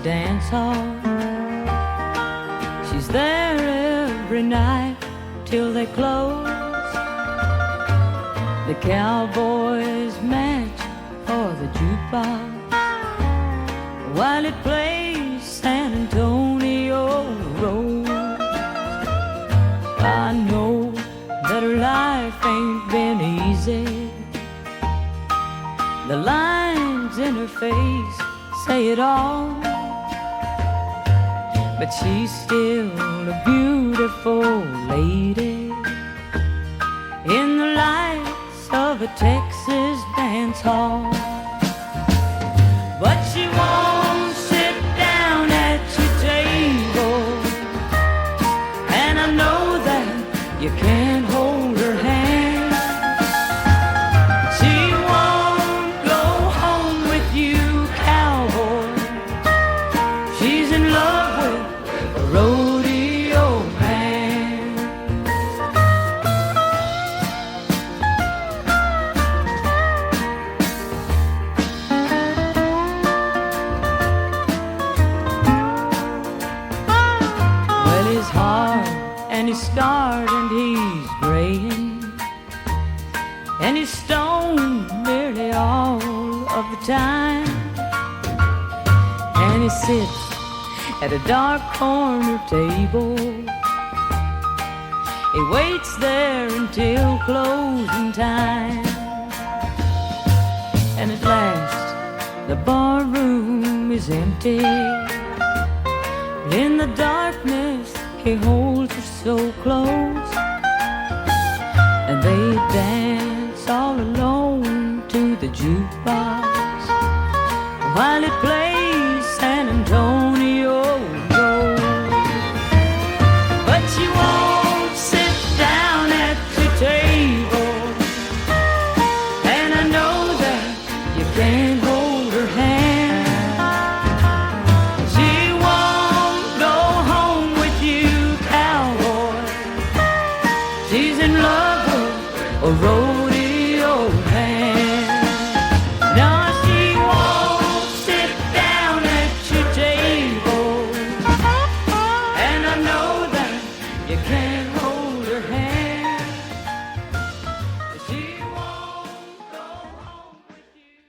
dance hall. She's there every night till they close. The cowboys match for the jukebox while it plays San Antonio Road. I know that her life ain't been easy. The lines in her face say it all, but she's still a beautiful lady in the lights of a Texas dance hall. But she won't sit down at your table, and I know that you can't hold her hand. She won't go home with you, cowboy. She's in love with a rodeo man. Well, he's hard and he's scarred and he's graying, and he's stoned nearly all of the time, and he sits at a dark corner table. He waits there until closing time, and at last the bar room is empty. In the darkness he holds her so close, and they dance all alone to the jukebox while it plays San Antonio Road. But she won't sit down at the table, and I know that you can't hold her hand. She won't go home with you, cowboy. She's in love with a rodeo man. No, she won't sit down at your table, and I know that you can't hold her hand. She won't go home with you.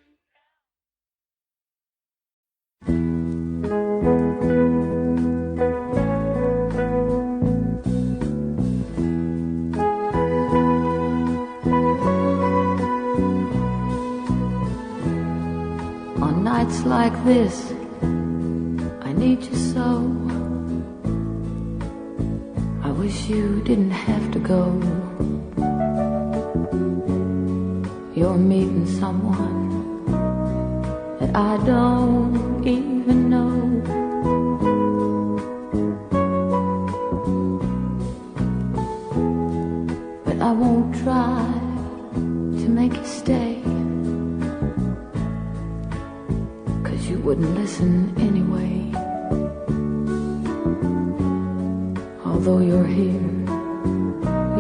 On nights like this, I need you so. I wish you didn't have to go. You're meeting someone that I don't even know. But I won't try to make you stay, 'cause you wouldn't listen anyway. Although you're here,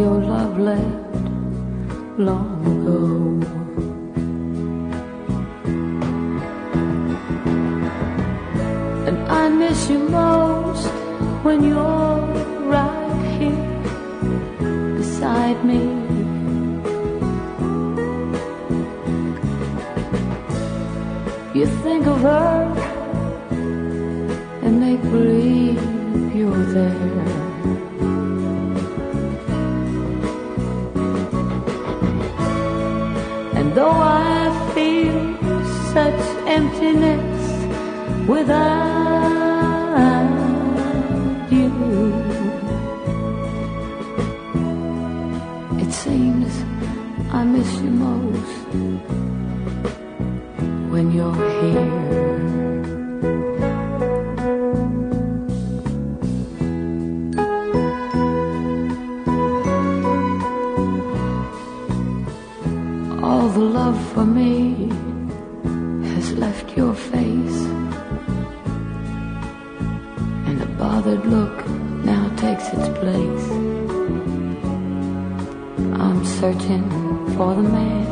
your love left long ago. And I miss you most when you're right here beside me. You think of her and make believe you're there. And though I feel such emptiness without you, it seems I miss you most when you're here. All the love for me has left your face, and a bothered look now takes its place. I'm searching for the man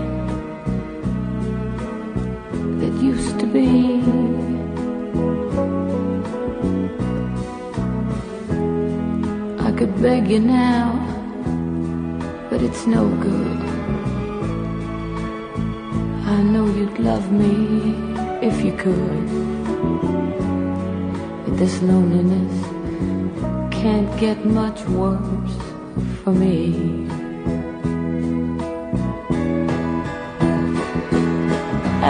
that used to be, could beg you now, but it's no good. I know you'd love me if you could, but this loneliness can't get much worse for me.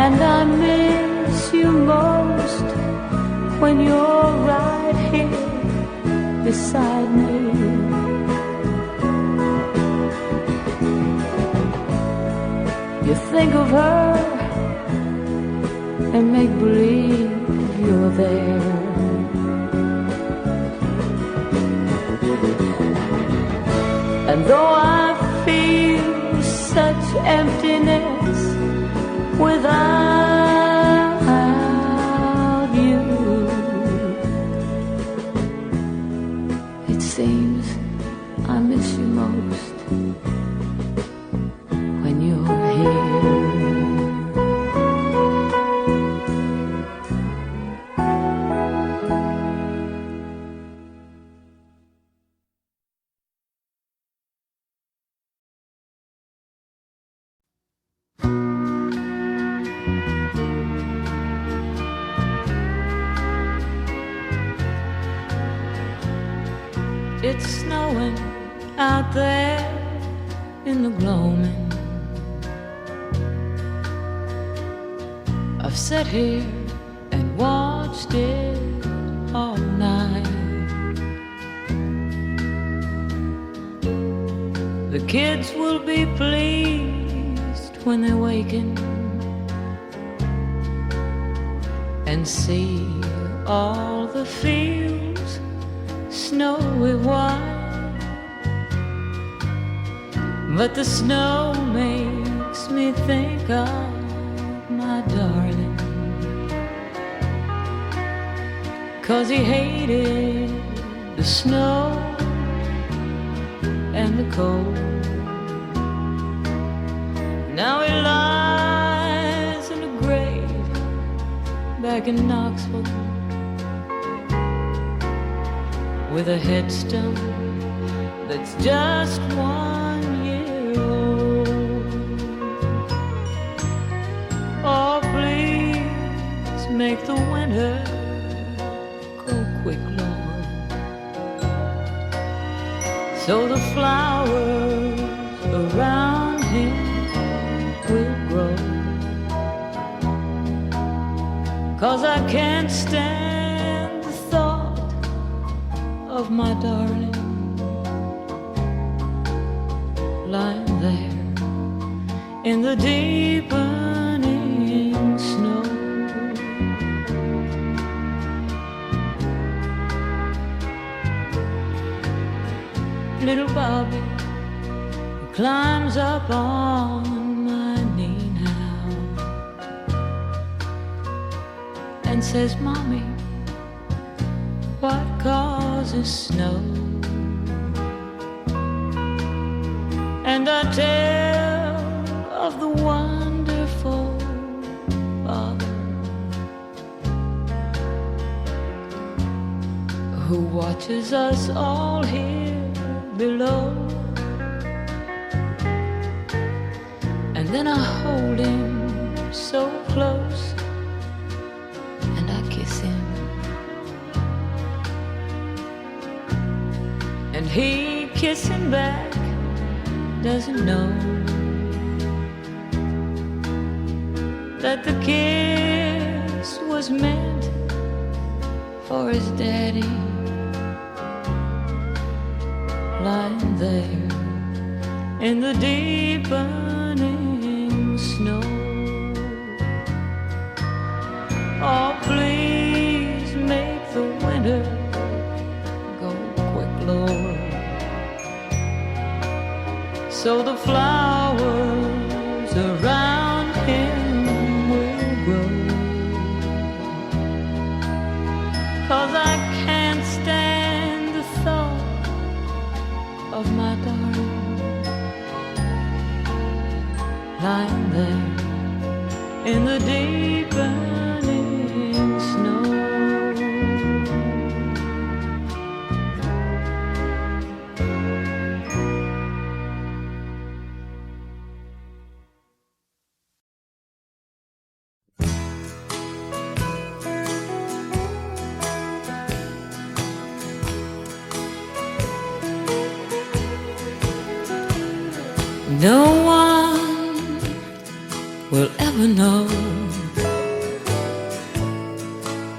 And I miss you most when you're right here beside me. You think of her and make believe you're there. And though I feel such emptiness without you, it seems I miss you most when you're here. It's snowing out there in the gloaming. I've sat here and watched it all night. The kids will be pleased when they waken and see all the fields snowy white. But the snow makes me think of my darling, 'cause he hated the snow and the cold. Now he lies in a grave back in Knoxville with a headstone that's just 1 year old. Oh, please make the winter go quick, Lord, so the flowers around him will grow. 'Cause I can't stand the thought of my darling lying there in the deepening snow. Little Bobby climbs up on my knee now and says, "Mommy, what causes snow?" And I tell of the wonderful Father who watches us all here below. And then I hold him so close and I kiss him, and he kissing back doesn't know that the kiss was meant for his daddy lying there in the deepening snow. Oh, please make the winter go quick, Lord, so the flowers around him will grow. 'Cause I can't stand the thought of my darling lying there in the deepening snow. No one will ever know.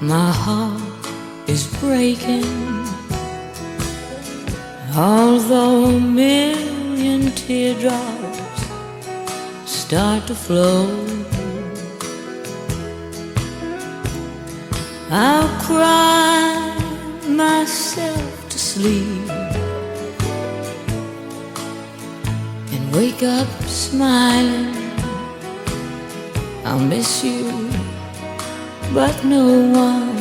My heart is breaking, although a million teardrops start to flow. I'll cry myself to sleep and wake up smiling. I'll miss you, but no one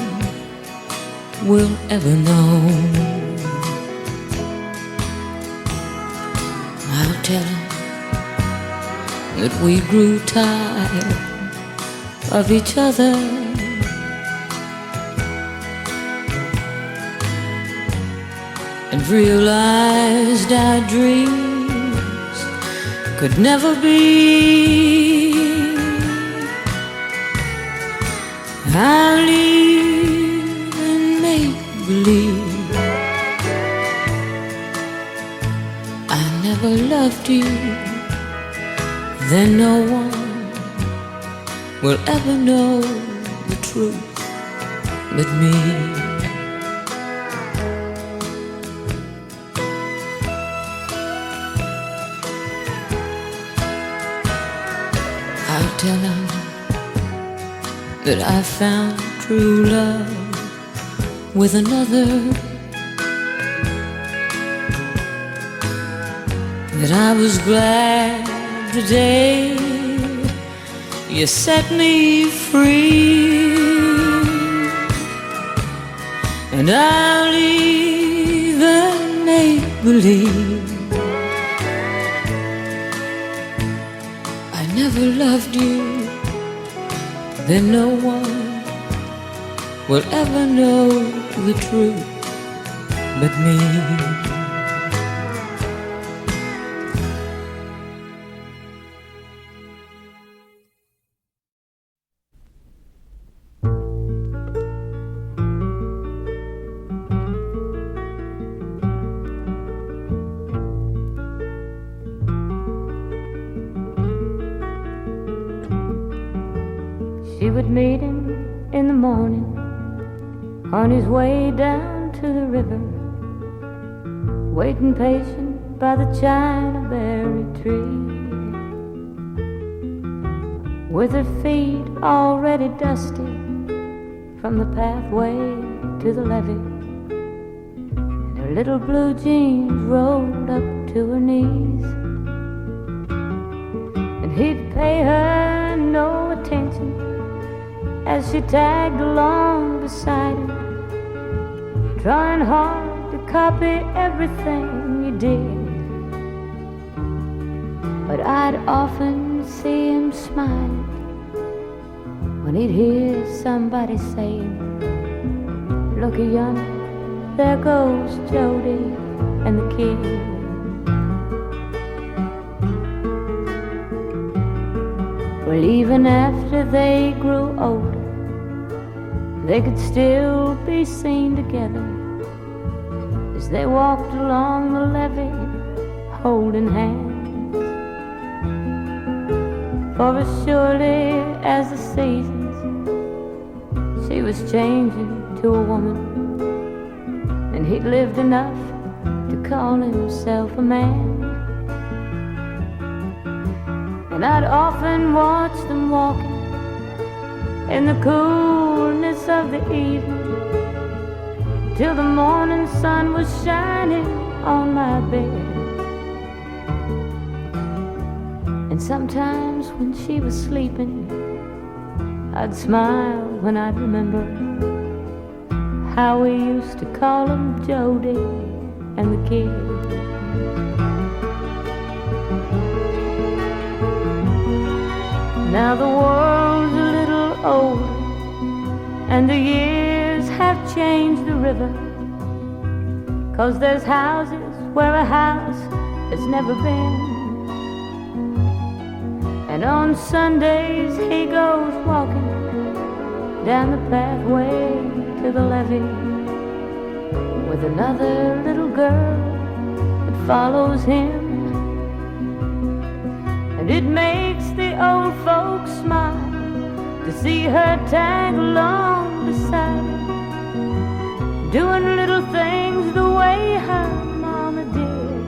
will ever know. I'll tell him that we grew tired of each other, and realized our dreams could never be. I'll live and make believe I never loved you, then no one will ever know the truth but me. I'll tell him that I found true love with another, that I was glad the day you set me free, and I'll even make believe I never loved you, then no one will ever know the truth but me. She would meet him in the morning on his way down to the river, waiting patient by the chinaberry tree, with her feet already dusty from the pathway to the levee, and her little blue jeans rolled up to her knees. And he'd pay her no attention as she tagged along beside him, trying hard to copy everything he did. But I'd often see him smile when he'd hear somebody saying, "Looky yonder, there goes Jody and the kid." Well, even after they grew older, they could still be seen together as they walked along the levee holding hands. For as surely as the seasons, she was changing to a woman, and he'd lived enough to call himself a man. And I'd often watch them walking in the coolness of the evening, till the morning sun was shining on my bed. And sometimes when she was sleeping, I'd smile when I'd remember how we used to call him Jody and the kid. Now the world's a little older, and the years have changed the river, 'cause there's houses where a house has never been. And on Sundays he goes walking down the pathway to the levee with another little girl that follows him. and it makes the old folks smile to see her tag along beside her, doing little things the way her mama did.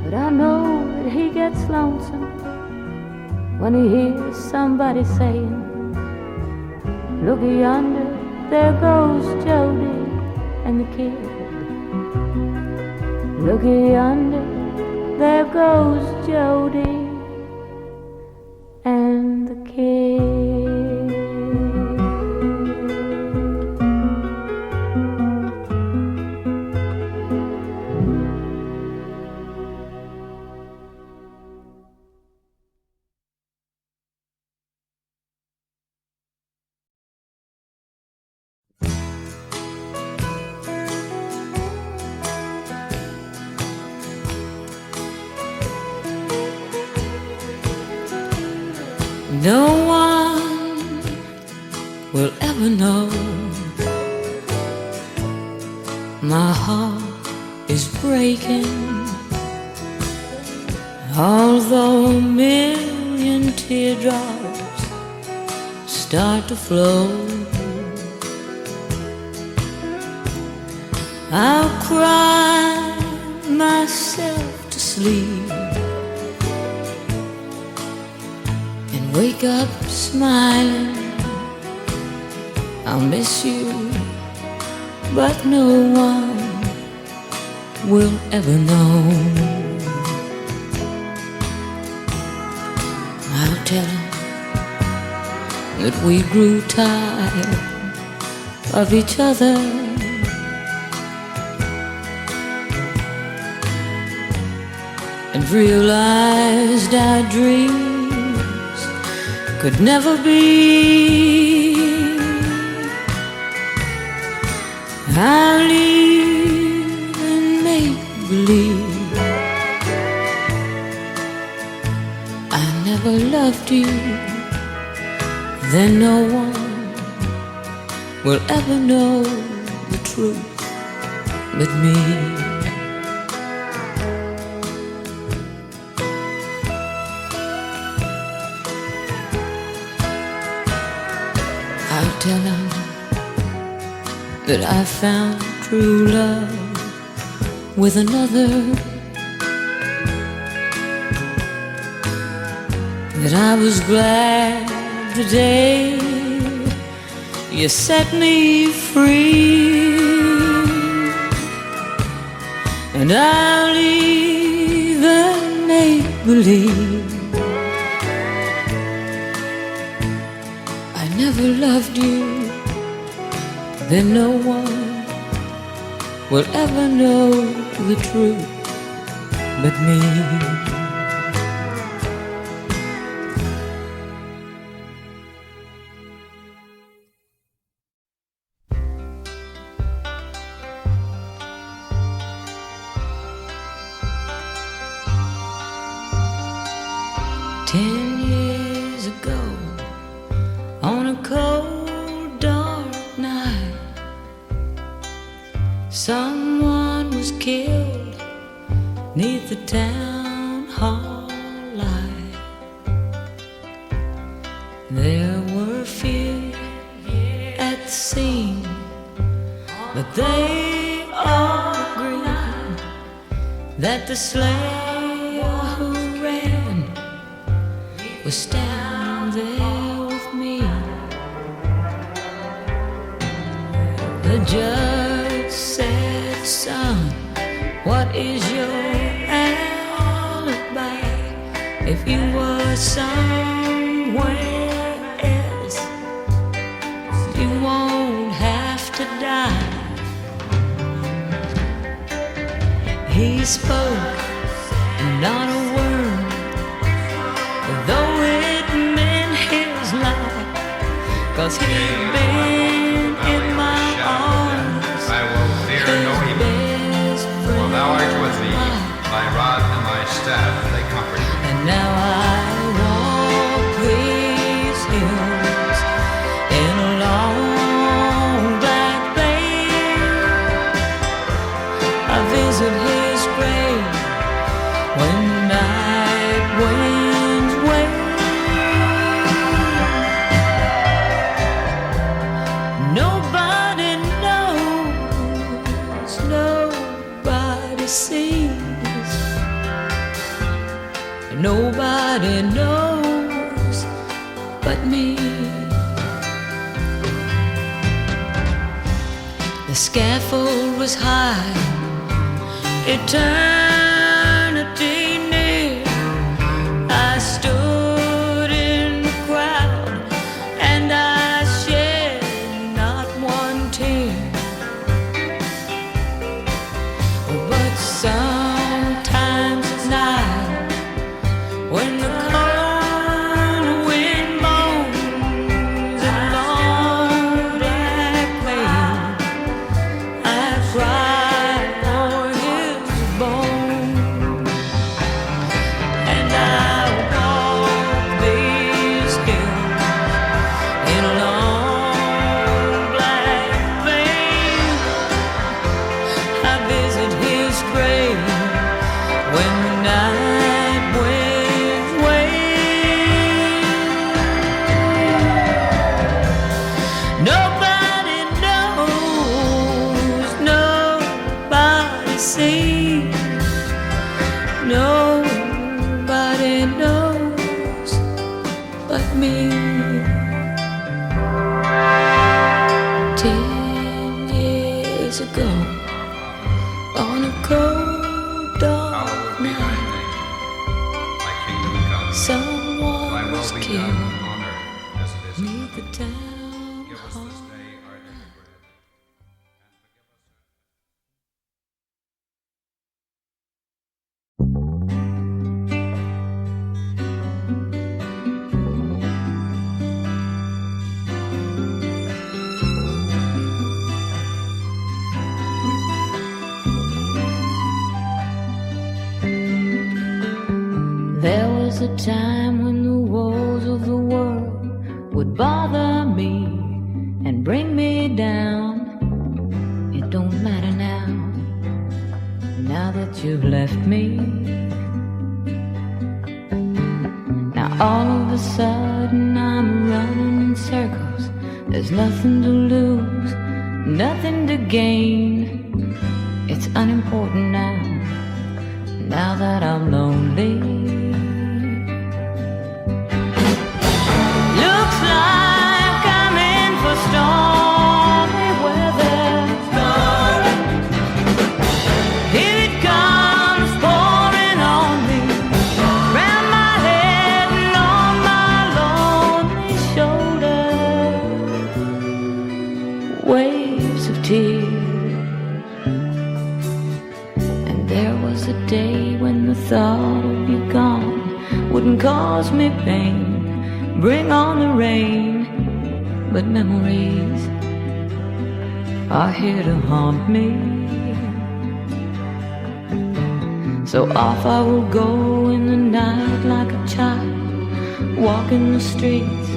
But I know that he gets lonesome when he hears somebody saying, look yonder, there goes Jody and the kid. Look yonder, there goes Jody and the kid. No one will ever know. My heart is breaking, although a million teardrops start to flow. I'll cry myself to sleep, wake up smiling. I'll miss you, but no one will ever know. I'll tell him that we grew tired of each other, and realized our dreams could never be. I'll live and make believe I never loved you, then no one will ever know the truth but me. I'll tell him that I found true love with another, that I was glad the day you set me free, and I'll even make believe I never loved you, then no one will ever know the truth but me. 10 years ago, on a cold, dark night, someone was killed 'neath the town hall light. There were few at the scene, but they all agreed that the slayer who ran was standing there with me. The judge said, son, what is your alibi? If you were somewhere else, you won't have to die. He spoke, not a word, though it meant his life, 'cause he'd been in my arms. I will fear no evil, for thou art with me. Thy rod and thy staff, they comfort me. And now I walk these hills in a long black veil. I visit his grave when Nobody knows, nobody sees, nobody knows but me. The scaffold was high, eternity near. I stood in the crowd and I shed not one tear. But sometimes at night, when the cold wind moans and long black cloud, I cry for his bones, and I walk these hills in a long black vein. I visit his grave when the night winds wane. Nobody knows, nobody sees, nobody knows but me. 10 years ago, on a cold dark Hallowed be thy night, name. Thy kingdom come. someone Thy will was be done killed on earth as it is in neath the heaven. town Give us hall. this day our daily bread. And There was a time when the woes of the world would bother me and bring me down. It don't matter now, now that you've left me. Now all of a sudden I'm running in circles. There's nothing to lose, nothing to gain. It's unimportant now, now that I'm lonely. Looks like I'm in for stormy weather. Here it comes pouring on me, round my head and on my lonely shoulder. Waves of tears. And there was a day when the thought of you gone wouldn't cause me pain. Bring on the rain, but memories are here to haunt me. So off I will go in the night like a child, walking the streets,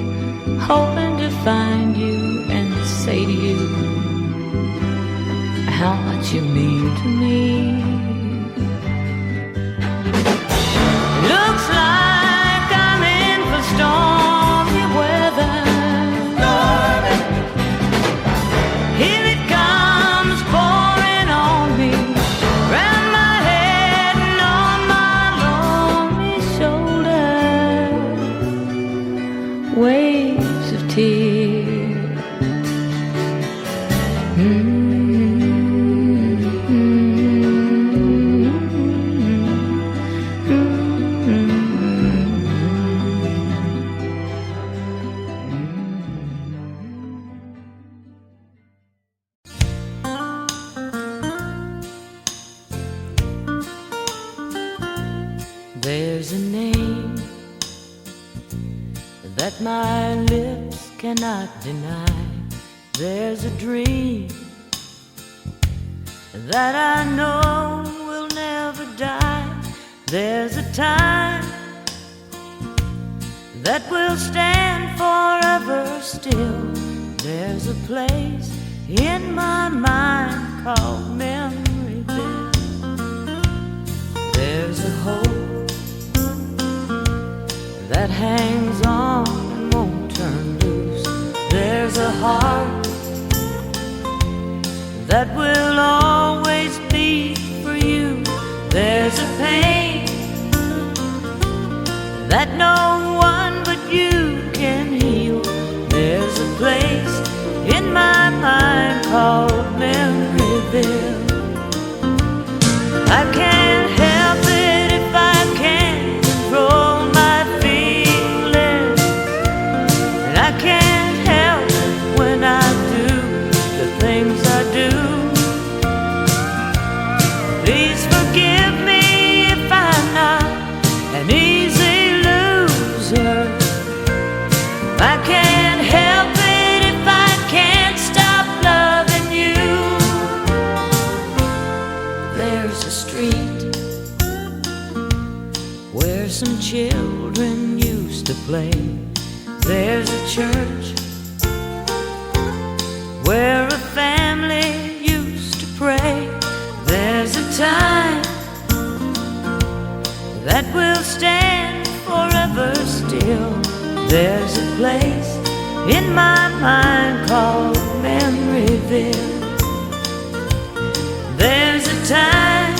hoping to find you and say to you how much you mean to me. Looks like I'm in for stormy weather. Here it comes pouring on me, round my head and on my lonely shoulder. Waves of tears. There's a name that my lips cannot deny. There's a dream that I know will never die. There's a time that will stand forever still. There's a place in my mind called Memoryville. There's a hope that hangs on and won't turn loose. There's a heart that will always be for you. There's a pain that no one but you can heal. There's a place in my mind called Memoryville. I can't help it if I can't control my feelings, and I can't help it when I do the things I do. Please forgive me if I'm not an easy loser. I can't help it if I can't stop loving you. There's a street where some children used to play. There's a church where a family used to pray. There's a time that will stand forever still. There's a place in my mind called Memoryville. There's a time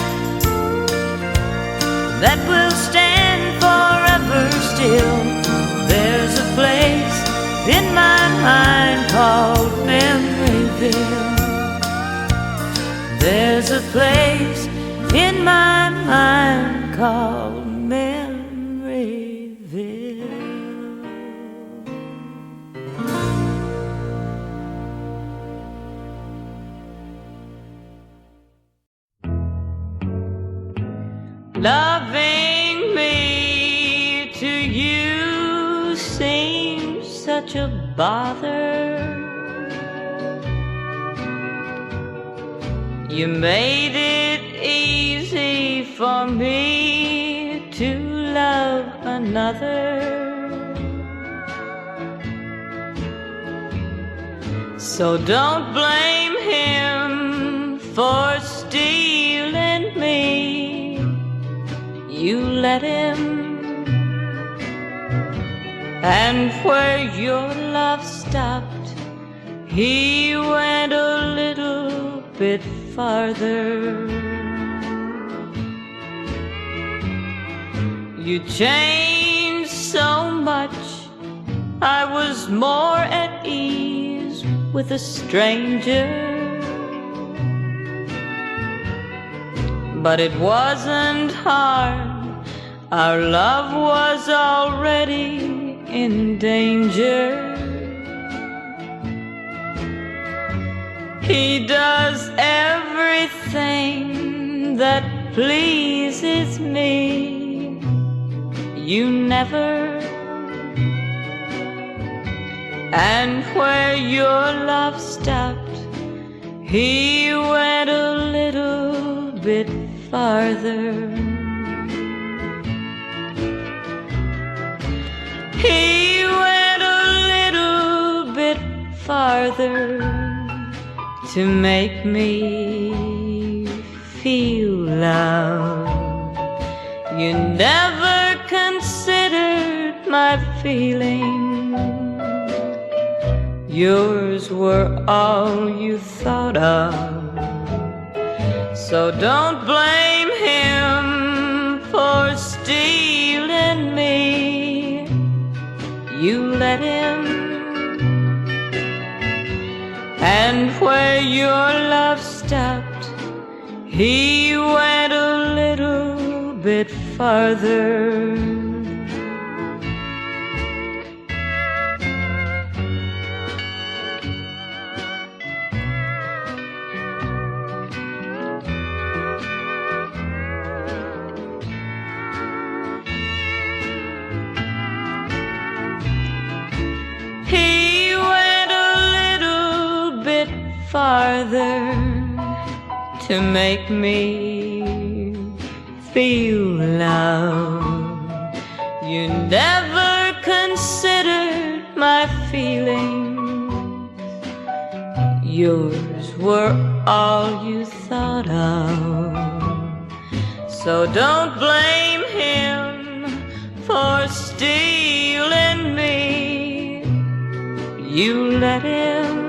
that will stand forever still. There's a place in my mind called Memoryville. There's a place in my mind called Memoryville. Loving me to you seems such a bother. You made it easy for me to love another. So don't blame him for stealing me. You let him, and where your love stopped, he went a little bit farther. You changed so much, I was more at ease with a stranger. But it wasn't hard, our love was already in danger. He does everything that pleases me. You never. And where your love stopped, he went a little bit farther. He went a little bit farther to make me feel love. You never considered my feelings. Yours were all you thought of. So don't blame him for stealing me. You let him. And where your love stopped, he went a little bit farther. Farther to make me feel love. You never considered my feelings. Yours were all you thought of. So don't blame him for stealing me. You let him.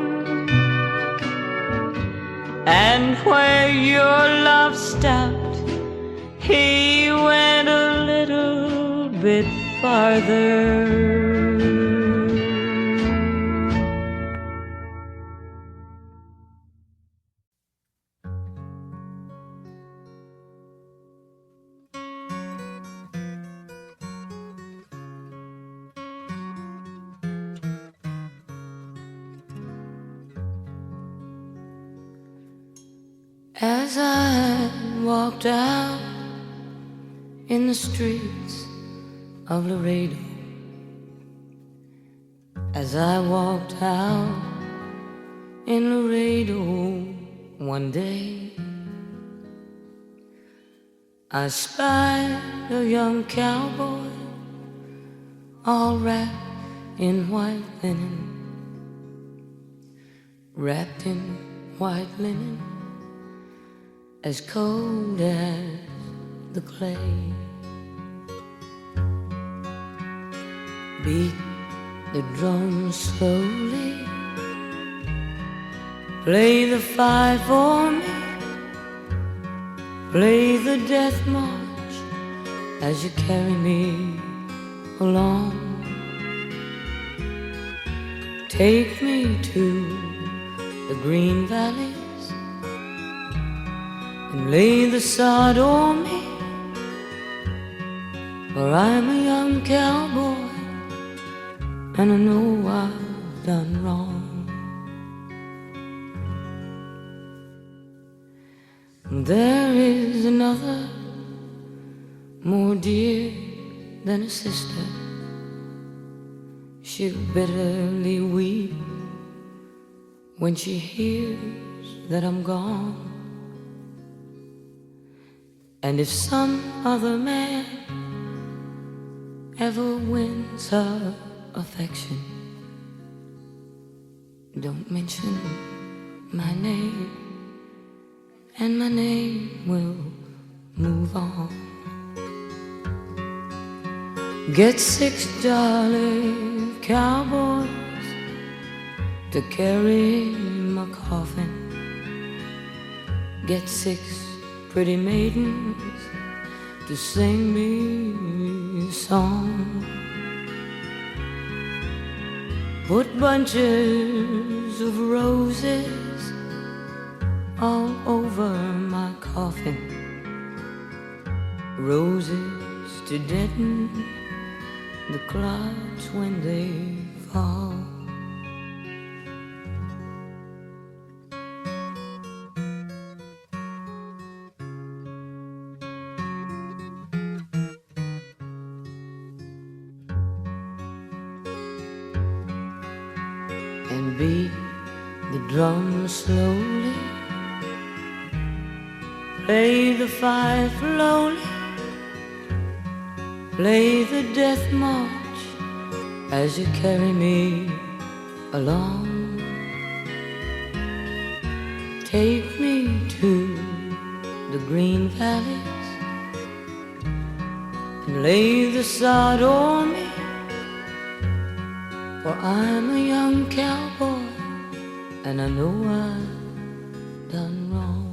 and where your love stopped, he went a little bit farther. As I walked out in the streets of Laredo, as I walked out in Laredo one day, I spied a young cowboy all wrapped in white linen, wrapped in white linen, as cold as the clay. Beat the drum slowly, play the fife for me, play the death march as you carry me along. Take me to the green valleys and lay the sod on me, for I'm a young cowboy and I know I've done wrong. There is another more dear than a sister. She'll bitterly weep when she hears that I'm gone. And if some other man ever wins her affection, don't mention my name, and my name will move on. Get 6 jolly cowboys to carry my coffin. Get 6 pretty maidens to sing me a song. Put bunches of roses all over my coffin, roses to deaden the clouds when they fall. And beat the drum slowly, play the fife lowly, play the death march as you carry me along. Take me to the green valleys and lay the sod on me, for I'm a young cowboy and I know I've done wrong.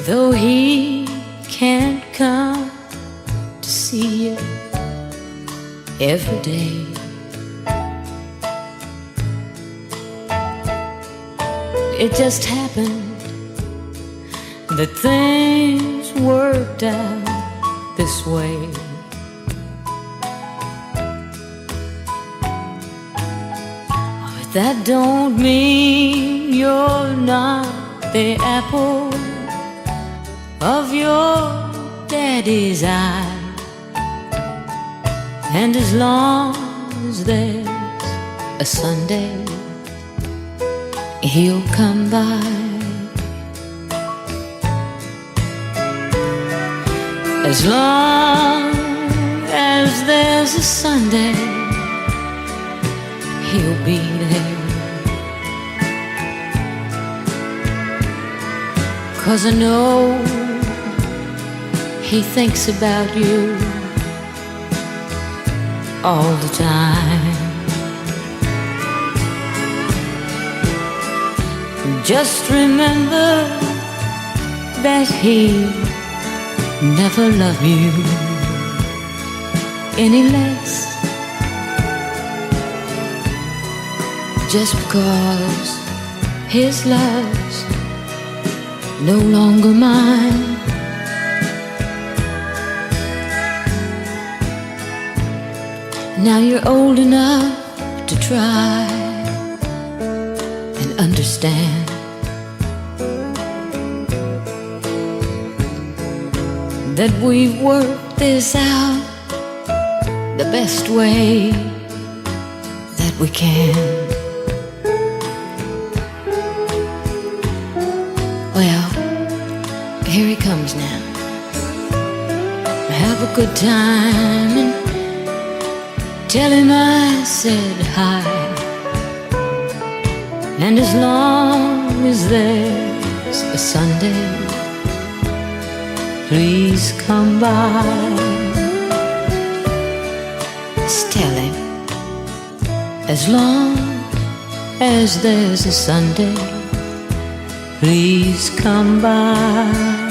Though he can't come to see you every day, it just happened that things worked out this way. But that don't mean you're not the apple of your daddy's eye. And as long as there's a Sunday, he'll come by. As long there's a Sunday, he'll be there. 'Cause I know he thinks about you all the time. Just remember that he never loved you any less, just because his love's no longer mine. Now you're old enough to try and understand that we've worked this out the best way that we can. Well, here he comes now. Have a good time and tell him I said hi. And as long as there's a Sunday, please come by. Just tell him, as long as there's a Sunday, please come by.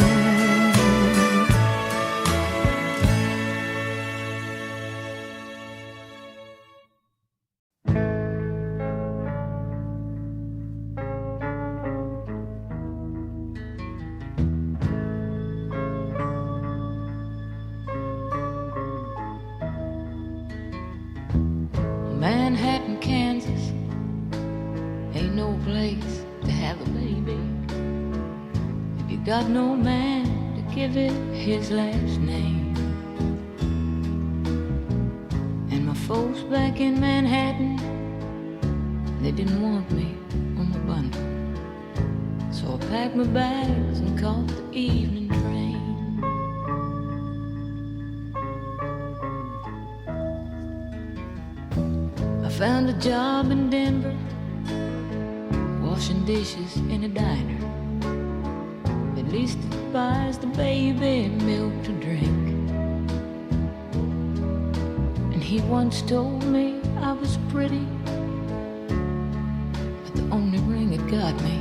Manhattan, Kansas ain't no place to have a baby if you got no man to give it his last name. And my folks back in Manhattan, they didn't want me on my bundle, so I packed my bags and caught the evening train. I found a job in Denver, washing dishes in a diner. At least it buys the baby milk to drink. And he once told me I was pretty, but the only ring that got me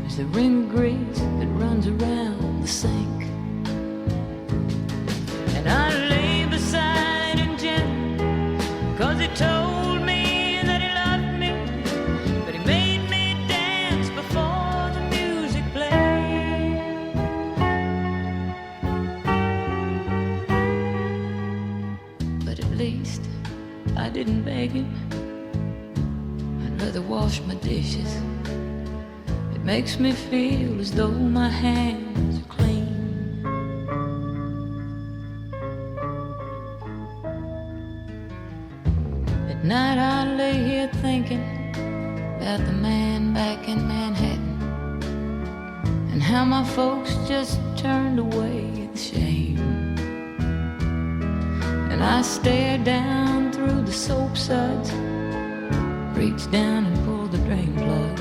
is the ring of grease that runs around the sink. And I lay beside him gently, 'cause he told me that he loved me, but he made me dance before the music played. But at least I didn't beg him. I'd rather wash my dishes. It makes me feel as though my hands are clean. At night I lay here thinking about the man back in Manhattan, and how my folks just turned away the shame. And I stare down through the soap suds, reach down and pull the drain plug,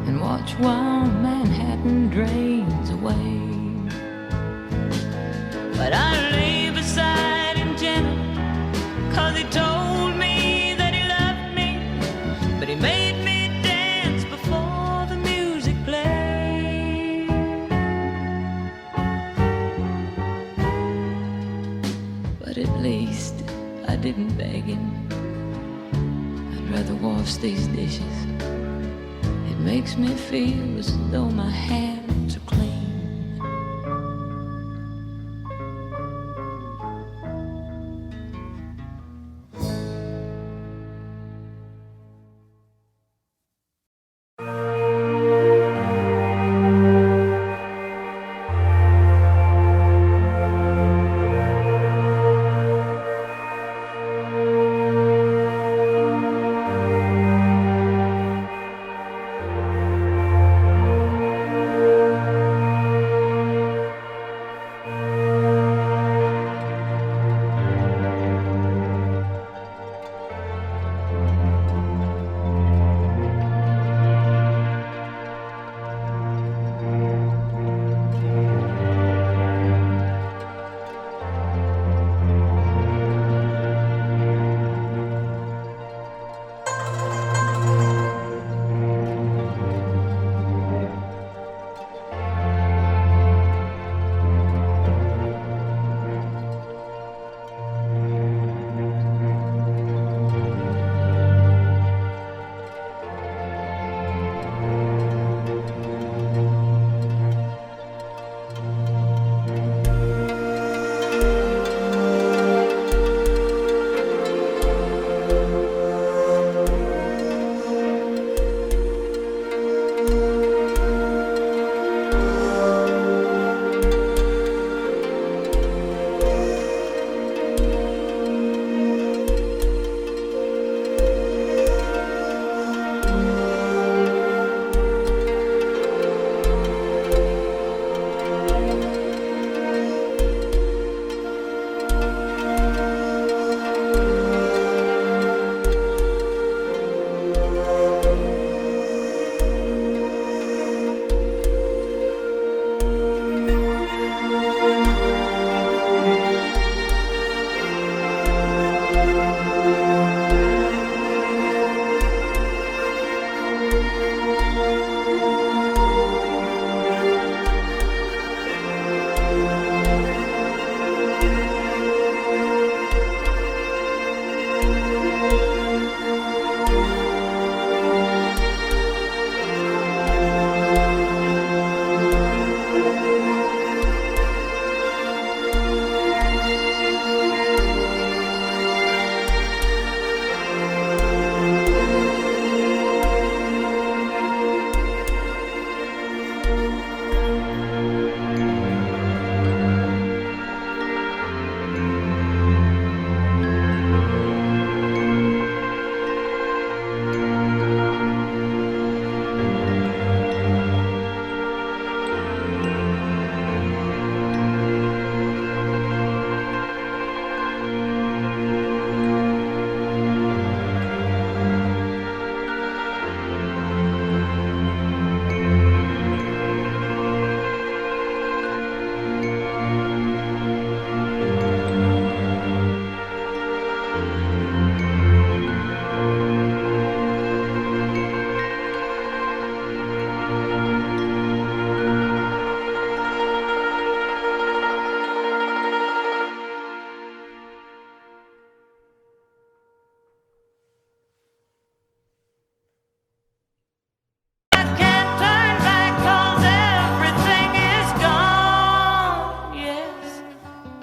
and watch while Manhattan drains away. But I lay beside him gentle, 'cause he told me that he loved me, but he made me dance before the music played. But at least I didn't beg him. I'd rather wash these dishes. It makes me feel as though my hands are clean.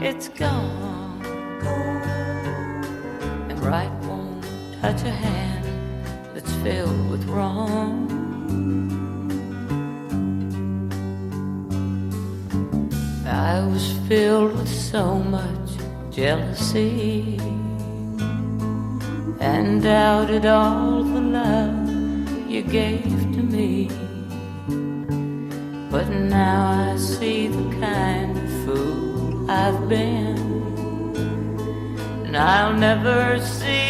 it's gone, and right won't touch a hand that's filled with wrong. I was filled with so much jealousy and doubted all the love you gave to me. But now I see the kind of fool I've been, and I'll never see